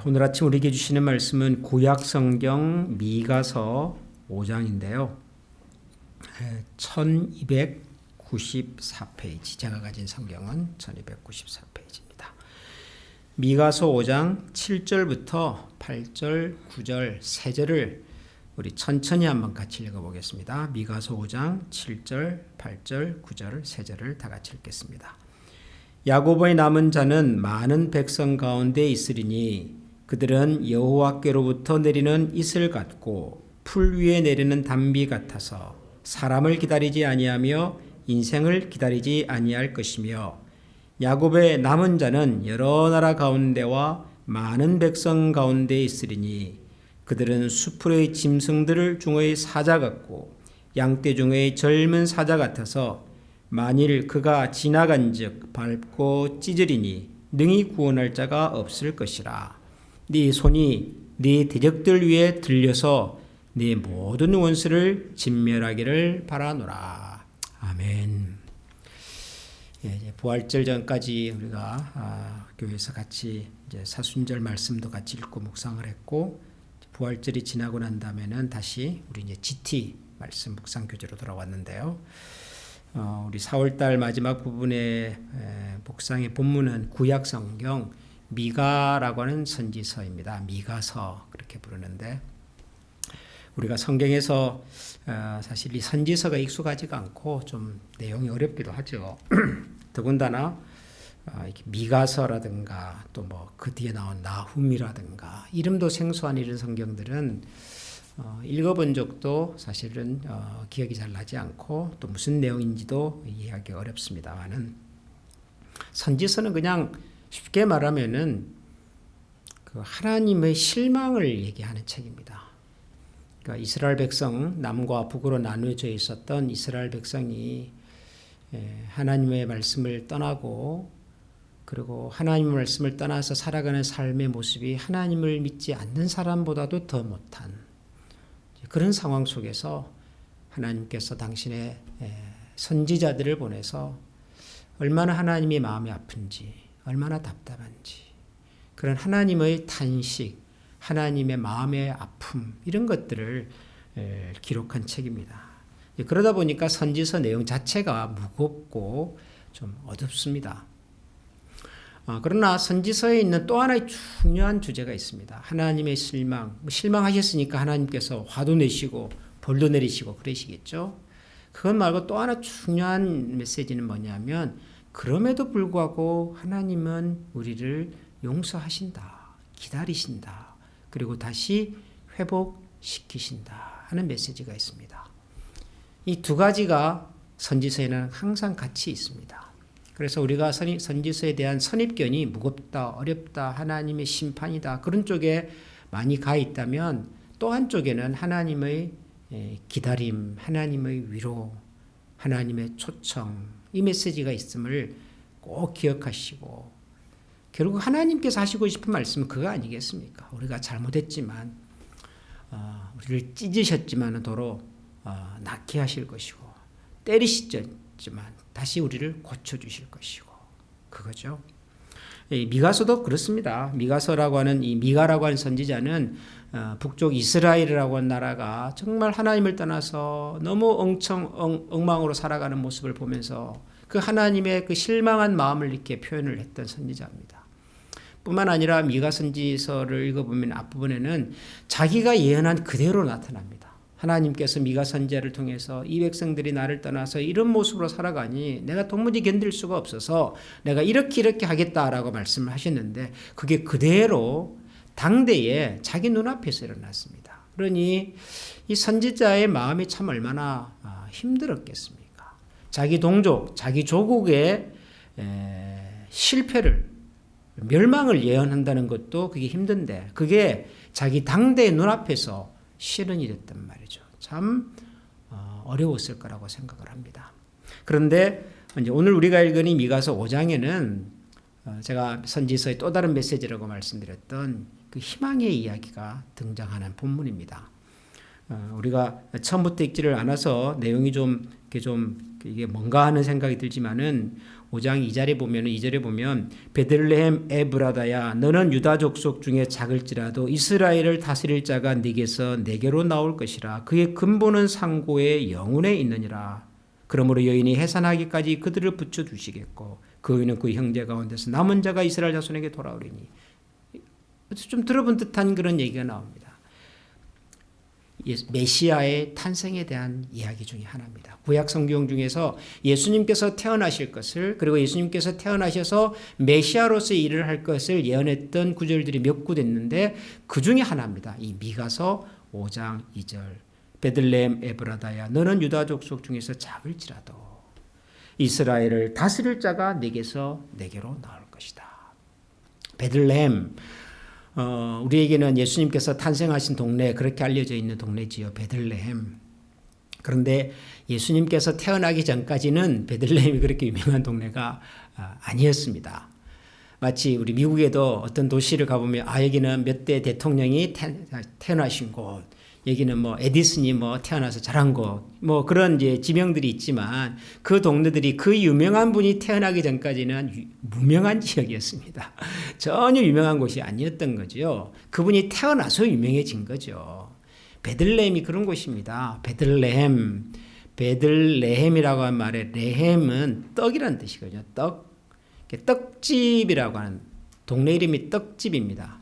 오늘 아침 우리에게 주시는 말씀은 구약 성경 미가서 5장인데요. 1294페이지, 제가 가진 성경은 1294페이지입니다. 미가서 5장 7절부터 8절, 9절, 3절을 우리 천천히 한번 같이 읽어보겠습니다. 미가서 5장 7절, 8절, 9절, 3절을 다 같이 읽겠습니다. 야곱의 남은 자는 많은 백성 가운데 있으리니 그들은 여호와께로부터 내리는 이슬 같고 풀 위에 내리는 단비 같아서 사람을 기다리지 아니하며 인생을 기다리지 아니할 것이며 야곱의 남은 자는 여러 나라 가운데와 많은 백성 가운데 있으리니 그들은 수풀의 짐승들 중의 사자 같고 양떼 중의 젊은 사자 같아서 만일 그가 지나간즉 밟고 찢으리니 능히 구원할 자가 없을 것이라. 네 손이 네 대적들 위에 들려서 네 모든 원수를 진멸하기를 바라노라. 아멘. 부활절 전까지 우리가 교회에서 같이 이제 사순절 말씀도 같이 읽고 묵상을 했고, 부활절이 지나고 난 다음에는 다시 우리 이제 GT 말씀 묵상 교재로 돌아왔는데요. 우리 4월달 마지막 부분의 묵상의 본문은 구약 성경 미가라고 하는 선지서입니다. 미가서 그렇게 부르는데, 우리가 성경에서 사실 이 선지서가 익숙하지가 않고 좀 내용이 어렵기도 하죠. 더군다나 이렇게 미가서라든가 또 뭐 그 뒤에 나온 나훔이라든가 이름도 생소한 이런 성경들은 읽어본 적도 사실은 기억이 잘 나지 않고 또 무슨 내용인지도 이해하기 어렵습니다만은, 선지서는 그냥 쉽게 말하면은 그 하나님의 실망을 얘기하는 책입니다. 그러니까 이스라엘 백성, 남과 북으로 나누어져 있었던 이스라엘 백성이 하나님의 말씀을 떠나고, 그리고 하나님의 말씀을 떠나서 살아가는 삶의 모습이 하나님을 믿지 않는 사람보다도 더 못한 그런 상황 속에서 하나님께서 당신의 선지자들을 보내서 얼마나 하나님의 마음이 아픈지, 얼마나 답답한지, 그런 하나님의 탄식, 하나님의 마음의 아픔, 이런 것들을 기록한 책입니다. 그러다 보니까 선지서 내용 자체가 무겁고 좀 어둡습니다. 그러나 선지서에 있는 또 하나의 중요한 주제가 있습니다. 하나님의 실망. 실망하셨으니까 하나님께서 화도 내시고 벌도 내리시고 그러시겠죠. 그것 말고 또 하나 중요한 메시지는 뭐냐면, 그럼에도 불구하고 하나님은 우리를 용서하신다, 기다리신다, 그리고 다시 회복시키신다 하는 메시지가 있습니다. 이 두 가지가 선지서에는 항상 같이 있습니다. 그래서 우리가 선지서에 대한 선입견이 무겁다, 어렵다, 하나님의 심판이다, 그런 쪽에 많이 가 있다면, 또 한쪽에는 하나님의 기다림, 하나님의 위로, 하나님의 초청, 이 메시지가 있음을 꼭 기억하시고, 결국 하나님께서 하시고 싶은 말씀은 그거 아니겠습니까? 우리가 잘못했지만, 우리를 찢으셨지만 도로 낫게 하실 것이고, 때리셨지만 다시 우리를 고쳐주실 것이고, 그거죠. 미가서도 그렇습니다. 미가서라고 하는 이 미가라고 하는 선지자는 북쪽 이스라엘이라고 하는 나라가 정말 하나님을 떠나서 너무 엉망으로 살아가는 모습을 보면서 그 하나님의 그 실망한 마음을 이렇게 표현을 했던 선지자입니다. 뿐만 아니라 미가 선지서를 읽어보면 앞부분에는 자기가 예언한 그대로 나타납니다. 하나님께서 미가 선지자를 통해서 이 백성들이 나를 떠나서 이런 모습으로 살아가니 내가 도무지 견딜 수가 없어서 내가 이렇게 하겠다라고 말씀을 하셨는데, 그게 그대로 당대에 자기 눈앞에서 일어났습니다. 그러니 이 선지자의 마음이 참 얼마나 힘들었겠습니까? 자기 동족, 자기 조국의 실패를, 멸망을 예언한다는 것도 그게 힘든데, 그게 자기 당대의 눈앞에서 실현이 됐단 말이죠. 참 어려웠을 거라고 생각을 합니다. 그런데 이제 오늘 우리가 읽은 이 미가서 5장에는 제가 선지서의 또 다른 메시지라고 말씀드렸던 그 희망의 이야기가 등장하는 본문입니다. 우리가 처음부터 읽지를 않아서 내용이 이게 뭔가 하는 생각이 들지만은, 5장 2절에 보면 베들레헴 에브라다야 너는 유다 족속 중에 작을지라도 이스라엘을 다스릴 자가 네게서 내게로 나올 것이라. 그의 근본은 상고의 영혼에 있느니라. 그러므로 여인이 해산하기까지 그들을 붙여주시겠고 그 후에는 그 형제 가운데서 남은 자가 이스라엘 자손에게 돌아오리니. 좀 들어본 듯한 그런 얘기가 나옵니다. 메시아의 탄생에 대한 이야기 중에 하나입니다. 구약 성경 중에서 예수님께서 태어나실 것을, 그리고 예수님께서 태어나셔서 메시아로서의 일을 할 것을 예언했던 구절들이 몇 구됐는데 그 중에 하나입니다. 이 미가서 5장 2절 베들레헴 에브라다야 너는 유다 족속 중에서 작을지라도 이스라엘을 다스릴 자가 내게서 내게로 나올 것이다. 베들레헴, 우리에게는 예수님께서 탄생하신 동네, 그렇게 알려져 있는 동네지요. 베들레헴. 그런데 예수님께서 태어나기 전까지는 베들레헴이 그렇게 유명한 동네가 아니었습니다. 마치 우리 미국에도 어떤 도시를 가보면 여기는 몇 대 대통령이 태어나신 곳, 여기는 뭐 에디슨이 뭐 태어나서 자란 곳, 뭐 그런 이제 지명들이 있지만 그 동네들이 그 유명한 분이 태어나기 전까지는 무명한 지역이었습니다. 전혀 유명한 곳이 아니었던 거죠. 그분이 태어나서 유명해진 거죠. 베들레헴이 그런 곳입니다. 베들레헴이라고 하는 말에 레헴은 떡이라는 뜻이거든요. 떡집이라고 하는 동네 이름이 떡집입니다.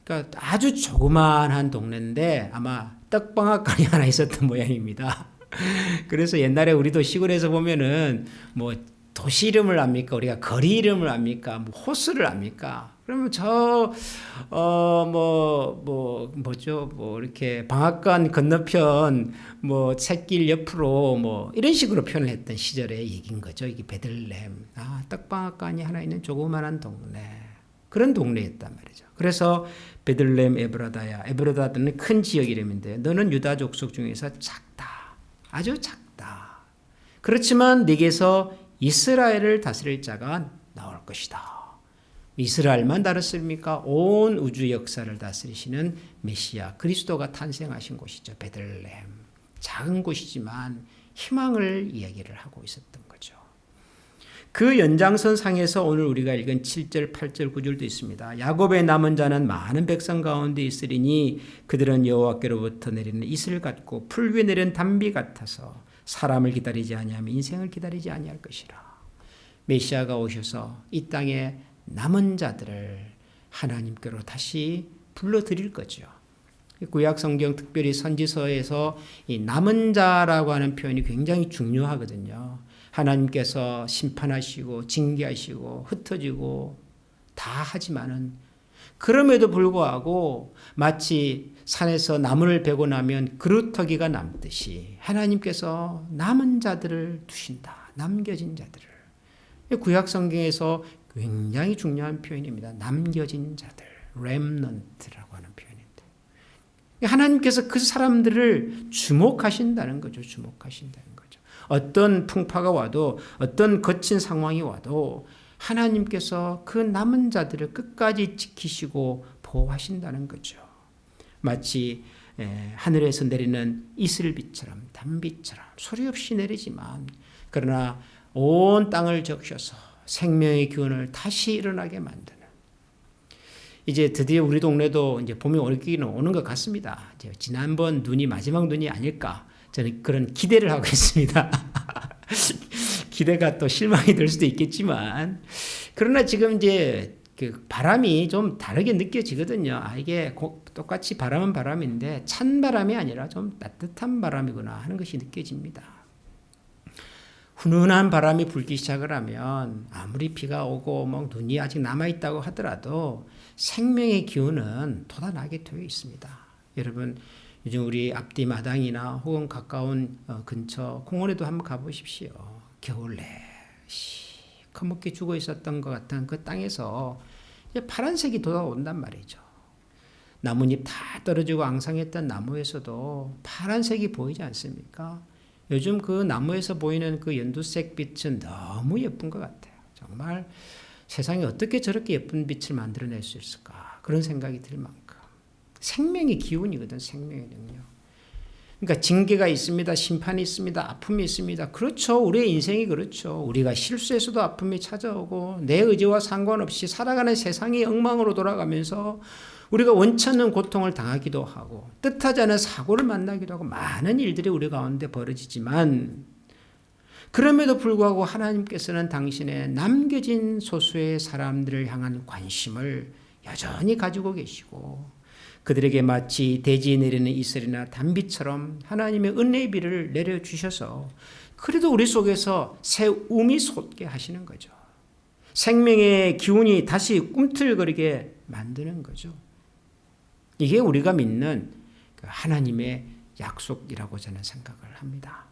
그러니까 아주 조그마한 동네인데 아마 떡방앗간이 하나 있었던 모양입니다. 그래서 옛날에 우리도 시골에서 보면은 뭐 도시 이름을 압니까? 우리가 거리 이름을 압니까? 뭐 호수를 압니까? 그러면 이렇게 방앗간 건너편 뭐 샛길 옆으로 뭐 이런 식으로 표현을 했던 시절의 얘기인 거죠. 이게 베들레헴. 떡방앗간이 하나 있는 조그마한 동네. 그런 동네였단 말이죠. 그래서 베들레헴 에브라다야. 에브라다는 큰 지역 이름인데 너는 유다 족속 중에서 작다. 아주 작다. 그렇지만 네게서 이스라엘을 다스릴 자가 나올 것이다. 이스라엘만 다뤘습니까? 온 우주 역사를 다스리시는 메시아 그리스도가 탄생하신 곳이죠. 베들레헴. 작은 곳이지만 희망을 이야기를 하고 있었던 거죠. 그 연장선 상에서 오늘 우리가 읽은 7절, 8절, 9절도 있습니다. 야곱의 남은 자는 많은 백성 가운데 있으리니 그들은 여호와께로부터 내리는 이슬 같고 풀 위에 내린 단비 같아서 사람을 기다리지 아니하며 인생을 기다리지 아니할 것이라. 메시아가 오셔서 이 땅에 남은 자들을 하나님께로 다시 불러들일 거죠. 구약 성경 특별히 선지서에서 이 남은 자라고 하는 표현이 굉장히 중요하거든요. 하나님께서 심판하시고 징계하시고 흩어지고 다 하지만은 그럼에도 불구하고 마치 산에서 나무를 베고 나면 그루터기가 남듯이 하나님께서 남은 자들을 두신다. 남겨진 자들을. 구약 성경에서 굉장히 중요한 표현입니다. 남겨진 자들, 렘넌트라고 하는 표현인데 하나님께서 그 사람들을 주목하신다는 거죠. 주목하신다는 거죠. 어떤 풍파가 와도 어떤 거친 상황이 와도 하나님께서 그 남은 자들을 끝까지 지키시고 보호하신다는 거죠. 마치 하늘에서 내리는 이슬비처럼 단비처럼 소리 없이 내리지만 그러나 온 땅을 적셔서 생명의 기운을 다시 일어나게 만드는. 이제 드디어 우리 동네도 이제 봄이 오기는 오는 것 같습니다. 이제 지난번 눈이 마지막 눈이 아닐까 저는 그런 기대를 하고 있습니다. 기대가 또 실망이 될 수도 있겠지만 그러나 지금 이제 그 바람이 좀 다르게 느껴지거든요. 이게 똑같이 바람은 바람인데 찬 바람이 아니라 좀 따뜻한 바람이구나 하는 것이 느껴집니다. 훈훈한 바람이 불기 시작을 하면 아무리 비가 오고 뭐 눈이 아직 남아있다고 하더라도 생명의 기운은 돋아나게 되어 있습니다. 여러분 요즘 우리 앞뒤 마당이나 혹은 가까운 근처 공원에도 한번 가보십시오. 겨울에 시커멓게 죽어 있었던 것 같은 그 땅에서 이제 파란색이 돋아온단 말이죠. 나뭇잎 다 떨어지고 앙상했던 나무에서도 파란색이 보이지 않습니까? 요즘 그 나무에서 보이는 그 연두색 빛은 너무 예쁜 것 같아요. 정말 세상에 어떻게 저렇게 예쁜 빛을 만들어낼 수 있을까? 그런 생각이 들 만큼. 생명의 기운이거든, 생명의 능력. 그러니까 징계가 있습니다. 심판이 있습니다. 아픔이 있습니다. 그렇죠. 우리의 인생이 그렇죠. 우리가 실수해서도 아픔이 찾아오고 내 의지와 상관없이 살아가는 세상이 엉망으로 돌아가면서 우리가 원치 않는 고통을 당하기도 하고 뜻하지 않은 사고를 만나기도 하고 많은 일들이 우리 가운데 벌어지지만 그럼에도 불구하고 하나님께서는 당신의 남겨진 소수의 사람들을 향한 관심을 여전히 가지고 계시고 그들에게 마치 대지에 내리는 이슬이나 단비처럼 하나님의 은혜의 비를 내려주셔서 그래도 우리 속에서 새 움이 솟게 하시는 거죠. 생명의 기운이 다시 꿈틀거리게 만드는 거죠. 이게 우리가 믿는 하나님의 약속이라고 저는 생각을 합니다.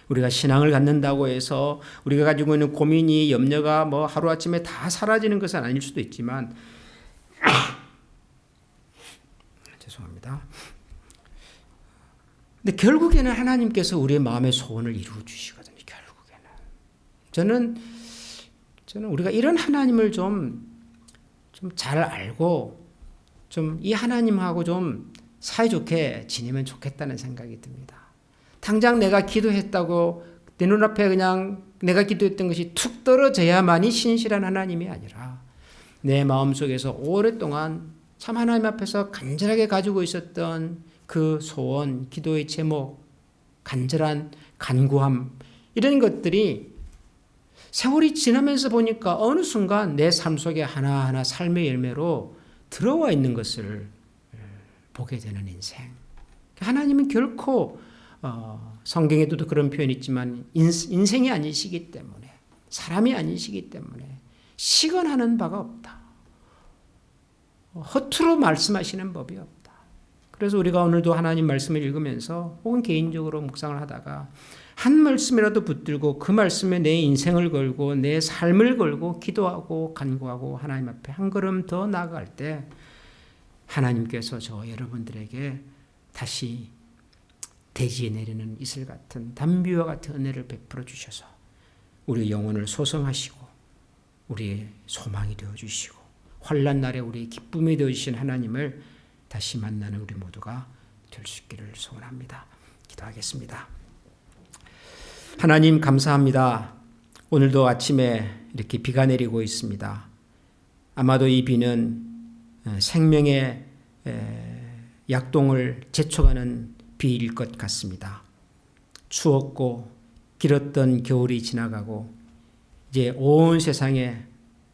우리가 신앙을 갖는다고 해서 우리가 가지고 있는 고민이 염려가 뭐 하루아침에 다 사라지는 것은 아닐 수도 있지만 죄송합니다. 근데 결국에는 하나님께서 우리의 마음의 소원을 이루어 주시거든요. 결국에는 저는 우리가 이런 하나님을 좀 잘 알고 좀 이 하나님하고 좀 사이좋게 지내면 좋겠다는 생각이 듭니다. 당장 내가 기도했다고 내 눈앞에 그냥 내가 기도했던 것이 툭 떨어져야만이 신실한 하나님이 아니라 내 마음속에서 오랫동안 참 하나님 앞에서 간절하게 가지고 있었던 그 소원, 기도의 제목, 간절한 간구함 이런 것들이 세월이 지나면서 보니까 어느 순간 내 삶 속에 하나하나 삶의 열매로 들어와 있는 것을 보게 되는 인생. 하나님은 결코 성경에도 그런 표현이 있지만 인생이 아니시기 때문에 사람이 아니시기 때문에 시건하는 바가 없다. 허투루 말씀하시는 법이 없다. 그래서 우리가 오늘도 하나님 말씀을 읽으면서 혹은 개인적으로 묵상을 하다가 한 말씀이라도 붙들고 그 말씀에 내 인생을 걸고 내 삶을 걸고 기도하고 간구하고 하나님 앞에 한 걸음 더 나아갈 때 하나님께서 저 여러분들에게 다시 대지에 내리는 이슬 같은 단비와 같은 은혜를 베풀어 주셔서 우리의 영혼을 소성하시고 우리의 소망이 되어주시고 환난 날에 우리의 기쁨이 되어주신 하나님을 다시 만나는 우리 모두가 될 수 있기를 소원합니다. 기도하겠습니다. 하나님 감사합니다. 오늘도 아침에 이렇게 비가 내리고 있습니다. 아마도 이 비는 생명의 약동을 재촉하는 비일 것 같습니다. 추웠고 길었던 겨울이 지나가고 이제 온 세상에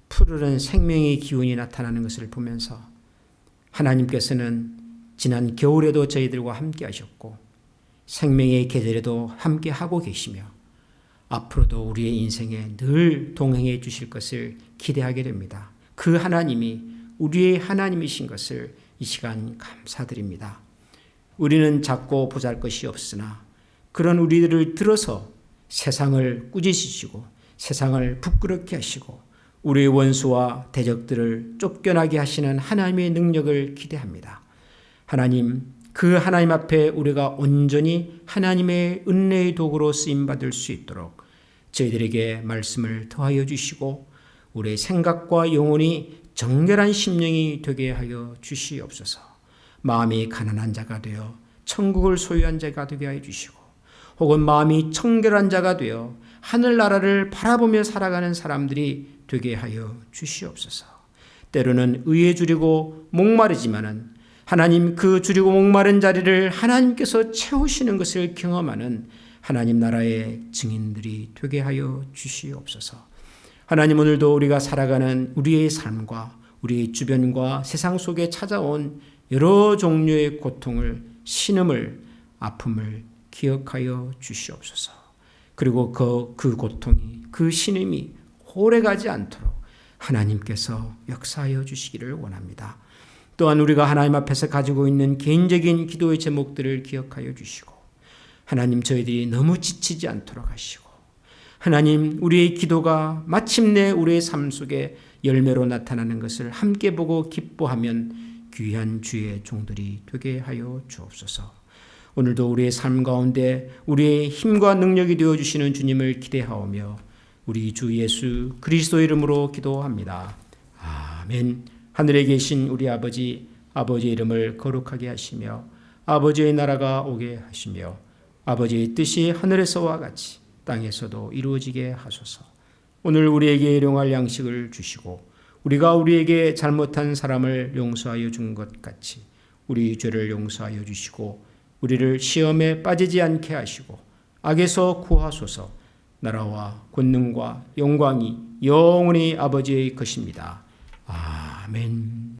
푸르른 생명의 기운이 나타나는 것을 보면서 하나님께서는 지난 겨울에도 저희들과 함께 하셨고 생명의 계절에도 함께 하고 계시며 앞으로도 우리의 인생에 늘 동행해 주실 것을 기대하게 됩니다. 그 하나님이 우리의 하나님이신 것을 이 시간 감사드립니다. 우리는 작고 보잘것이 없으나 그런 우리들을 들어서 세상을 꾸짖으시고 세상을 부끄럽게 하시고 우리의 원수와 대적들을 쫓겨나게 하시는 하나님의 능력을 기대합니다. 하나님, 그 하나님 앞에 우리가 온전히 하나님의 은혜의 도구로 쓰임받을 수 있도록 저희들에게 말씀을 더하여 주시고 우리의 생각과 영혼이 정결한 심령이 되게 하여 주시옵소서. 마음이 가난한 자가 되어 천국을 소유한 자가 되게 하여 주시고 혹은 마음이 청결한 자가 되어 하늘나라를 바라보며 살아가는 사람들이 되게 하여 주시옵소서. 때로는 의에 주리고 목마르지만은 하나님 그 주리고 목마른 자리를 하나님께서 채우시는 것을 경험하는 하나님 나라의 증인들이 되게 하여 주시옵소서. 하나님 오늘도 우리가 살아가는 우리의 삶과 우리의 주변과 세상 속에 찾아온 여러 종류의 고통을 신음을 아픔을 기억하여 주시옵소서. 그리고 그 고통이 그 신음이 오래가지 않도록 하나님께서 역사하여 주시기를 원합니다. 또한 우리가 하나님 앞에서 가지고 있는 개인적인 기도의 제목들을 기억하여 주시고 하나님 저희들이 너무 지치지 않도록 하시고 하나님 우리의 기도가 마침내 우리의 삶 속에 열매로 나타나는 것을 함께 보고 기뻐하면 귀한 주의 종들이 되게 하여 주옵소서. 오늘도 우리의 삶 가운데 우리의 힘과 능력이 되어주시는 주님을 기대하오며 우리 주 예수 그리스도 이름으로 기도합니다. 아멘. 하늘에 계신 우리 아버지, 아버지의 이름을 거룩하게 하시며 아버지의 나라가 오게 하시며 아버지의 뜻이 하늘에서와 같이 땅에서도 이루어지게 하소서. 오늘 우리에게 일용할 양식을 주시고 우리가 우리에게 잘못한 사람을 용서하여 준 것 같이 우리 죄를 용서하여 주시고 우리를 시험에 빠지지 않게 하시고 악에서 구하소서. 나라와 권능과 영광이 영원히 아버지의 것입니다. 아멘.